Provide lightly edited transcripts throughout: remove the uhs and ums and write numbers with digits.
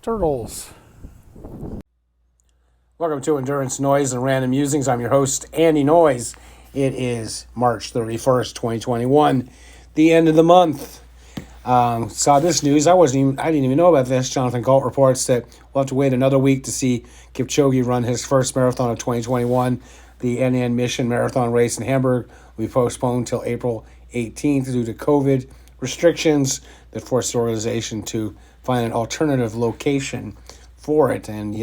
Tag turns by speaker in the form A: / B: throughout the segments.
A: Turtles. Welcome to Endurance, Noise, and Random Musings. I'm your host, Andy Noise. It is March 31st, 2021, the end of the month. Saw this news. I didn't even know about this. Jonathan Galt reports that we'll have to wait another week to see Kipchoge run his first marathon of 2021. The NN Mission Marathon race in Hamburg will be postponed until April 18th due to COVID restrictions that forced the organization to find an alternative location for it. And,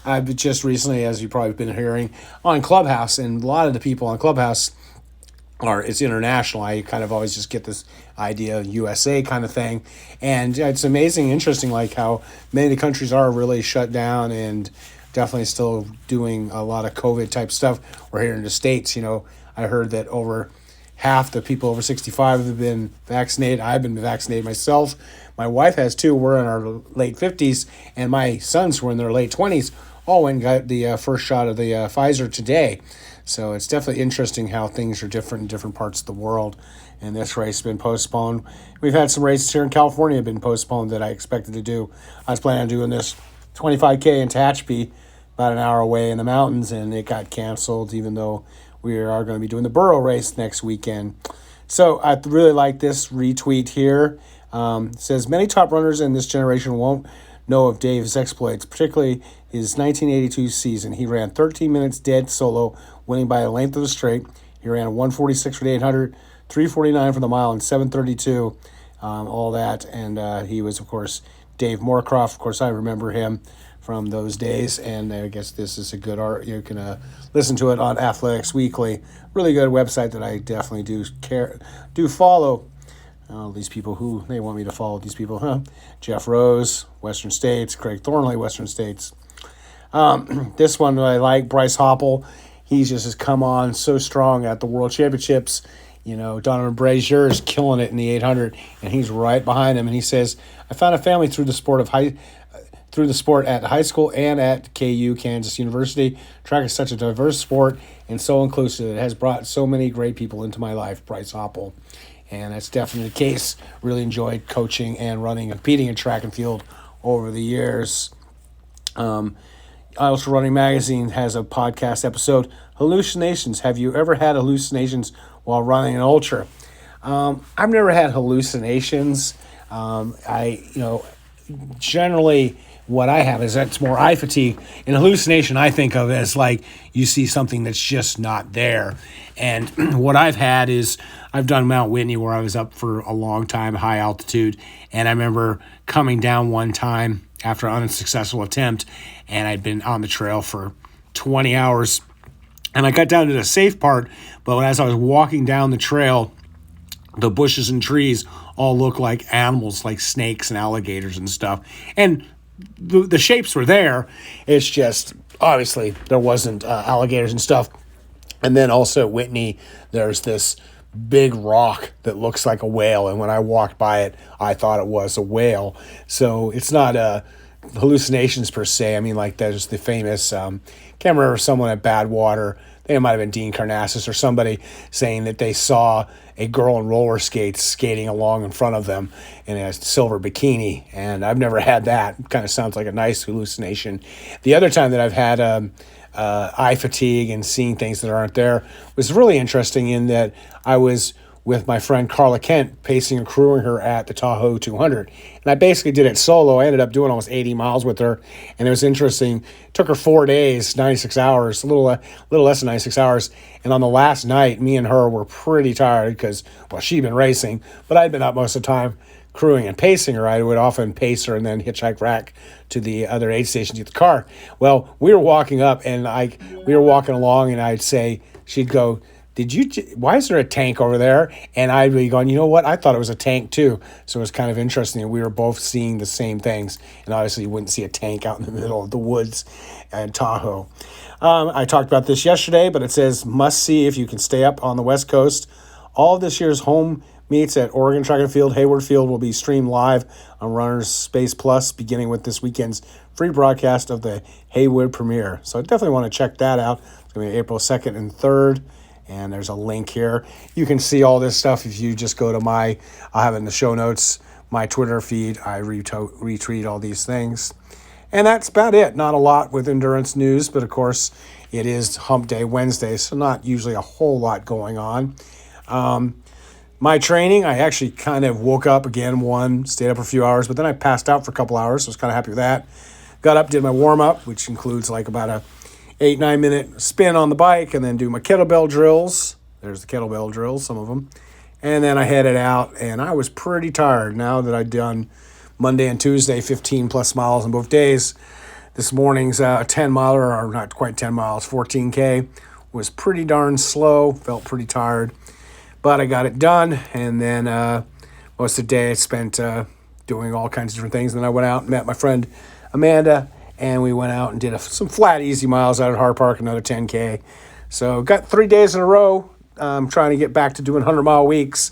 A: I've just recently, as you've probably been hearing, on Clubhouse, and a lot of the people on Clubhouse it's international. I kind of always just get this idea of USA kind of thing. And it's amazing, interesting, like how many of the countries are really shut down and definitely still doing a lot of COVID type stuff. We're here in the States, I heard that over half the people over 65 have been vaccinated. I've been vaccinated myself. My wife has too. We're in our late 50s, and my sons were in their late 20s. All went and got the first shot of the Pfizer today. So it's definitely interesting how things are different in different parts of the world. And this race has been postponed. We've had some races here in California have been postponed that I expected to do. I was planning on doing this 25K in Tehachapi, about an hour away in the mountains, and it got canceled, even though we are going to be doing the Burro race next weekend. So I really like this retweet here. It says, many top runners in this generation won't know of Dave's exploits, particularly his 1982 season. He ran 13 minutes dead solo, winning by a length of the straight. He ran a 146 for the 800, 349 for the mile, and 732, all that. And he was, of course, Dave Moorcroft. Of course, I remember him from those days, and I guess this is a good art. You can listen to it on Athletics Weekly. Really good website that I definitely do follow. These people who they want me to follow, these people, Jeff Rose, Western States, Craig Thornley, Western States. This one I like, Bryce Hoppel. He just has come on so strong at the World Championships. Donovan Brazier is killing it in the 800, and he's right behind him. And he says, I found a family through the sport at high school and at KU, Kansas University. Track is such a diverse sport and so inclusive. It has brought so many great people into my life, Bryce Hoppel. And that's definitely the case. Really enjoyed coaching and running and competing in track and field over the years. Also, Running Magazine has a podcast episode, Hallucinations. Have you ever had hallucinations while running an ultra? I've never had hallucinations. Generally what I have is that's more eye fatigue. And hallucination I think of as like you see something that's just not there. And what I've had is I've done Mount Whitney where I was up for a long time, high altitude. And I remember coming down one time after an unsuccessful attempt, and I'd been on the trail for 20 hours. And I got down to the safe part, but as I was walking down the trail, the bushes and trees all look like animals, like snakes and alligators and stuff. And the shapes were there. It's just, obviously, there wasn't alligators and stuff. And then also at Whitney, there's this big rock that looks like a whale. And when I walked by it, I thought it was a whale. So it's not hallucinations per se. I mean, like there's the famous, can't remember someone at Badwater, I think it might have been Dean Karnassus or somebody saying that they saw a girl in roller skates skating along in front of them in a silver bikini. And I've never had that. It kind of sounds like a nice hallucination. The other time that I've had eye fatigue and seeing things that aren't there was really interesting in that I was with my friend Carla Kent pacing and crewing her at the Tahoe 200. And I basically did it solo. I ended up doing almost 80 miles with her. And it was interesting. It took her 4 days, 96 hours, a little less than 96 hours. And on the last night, me and her were pretty tired because, well, she'd been racing, but I'd been up most of the time crewing and pacing her. I would often pace her and then hitchhike back to the other aid station to get the car. Well, we were walking up and we were walking along and I'd say, she'd go, why is there a tank over there? And I'd be going, you know what? I thought it was a tank too. So it was kind of interesting that we were both seeing the same things. And obviously you wouldn't see a tank out in the middle of the woods in Tahoe. I talked about this yesterday, but it says must see if you can stay up on the West Coast. All of this year's home meets at Oregon Track and Field, Hayward Field will be streamed live on Runners Space Plus, beginning with this weekend's free broadcast of the Haywood premiere. So I definitely want to check that out. It's going to be April 2nd and 3rd. And there's a link here. You can see all this stuff if you just go to I'll have it in the show notes, my Twitter feed, I retweet all these things. And that's about it. Not a lot with endurance news, but of course, it is Hump Day Wednesday, so not usually a whole lot going on. My training, I actually kind of woke up again, stayed up for a few hours, but then I passed out for a couple hours, so I was kind of happy with that. Got up, did my warm-up, which includes like about a 8-9 minute spin on the bike, and then do my kettlebell drills. There's the kettlebell drills, some of them. And then I headed out, and I was pretty tired now that I'd done Monday and Tuesday, 15 plus miles on both days. This morning's 10 miler, or not quite 10 miles, 14K, was pretty darn slow, felt pretty tired. But I got it done, and then most of the day I spent doing all kinds of different things. And then I went out and met my friend Amanda, and we went out and did some flat, easy miles out at Hart Park, another 10K. So got 3 days in a row. I'm trying to get back to doing 100-mile weeks,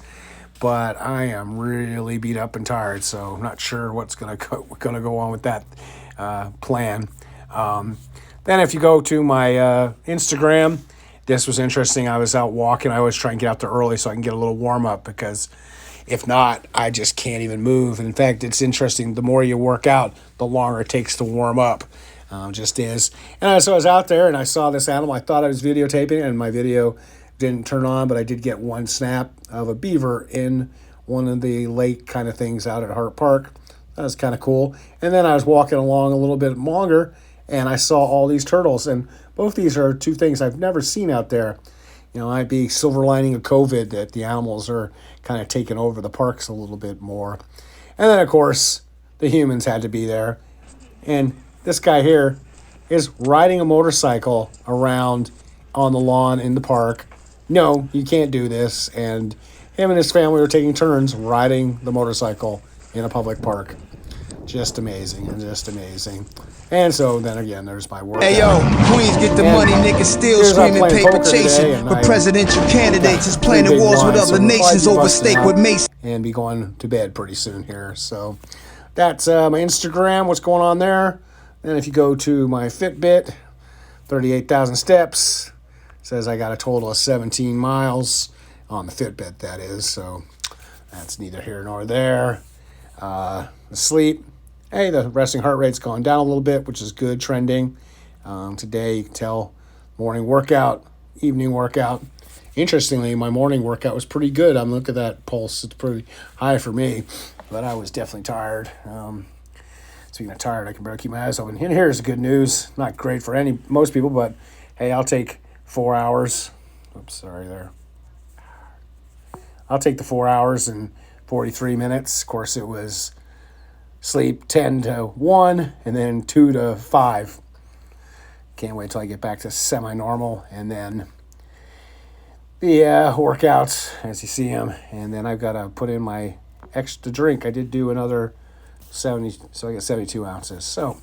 A: but I am really beat up and tired, so I'm not sure what's going to go on with that plan. Then if you go to my Instagram, this was interesting. I was out walking. I always try and get out there early so I can get a little warm-up, because if not, I just can't even move. And in fact, it's interesting. The more you work out, the longer it takes to warm up. Just is. And so I was out there, and I saw this animal. I thought I was videotaping, and my video didn't turn on, but I did get one snap of a beaver in one of the lake kind of things out at Hart Park. That was kind of cool. And then I was walking along a little bit longer, and I saw all these turtles. And both these are two things I've never seen out there. You know, might be silver lining of COVID that the animals are kind of taking over the parks a little bit more. And then, of course, the humans had to be there. And this guy here is riding a motorcycle around on the lawn in the park. No, you can't do this. And him and his family were taking turns riding the motorcycle in a public park. Just amazing, and just amazing. And so then again, there's my workout.
B: Hey yo, Queens get the money, niggas still screaming paper chasing. But presidential candidates is planning wars with other nations over steak with Mason.
A: And be going to bed pretty soon here. So that's my Instagram, what's going on there. Then if you go to my Fitbit, 38,000 steps. Says I got a total of 17 miles on the Fitbit, that is. So that's neither here nor there. The sleep. Hey, the resting heart rate's gone down a little bit, which is good, trending. Today, you can tell morning workout, evening workout. Interestingly, my morning workout was pretty good. I'm looking at that pulse. It's pretty high for me, but I was definitely tired. Speaking of tired, I can barely keep my eyes open. And here's the good news. Not great for most people, but hey, I'll take 4 hours. Oops, sorry there. I'll take the 4 hours and 43 minutes. Of course, it was sleep 10 to 1 and then 2 to 5. Can't wait till I get back to semi-normal. And then the workouts as you see them. And then I've got to put in my extra drink. I did do another 70, so I got 72 ounces. So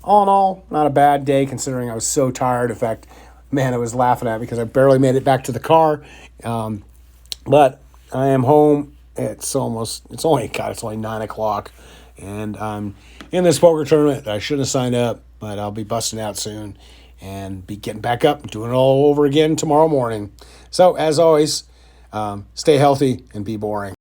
A: all in all, not a bad day considering I was so tired. In fact, man, I was laughing at it because I barely made it back to the car. But I am home. It's only 9 o'clock. And I'm in this poker tournament that I shouldn't have signed up, but I'll be busting out soon and be getting back up and doing it all over again tomorrow morning. So, as always, stay healthy and be boring.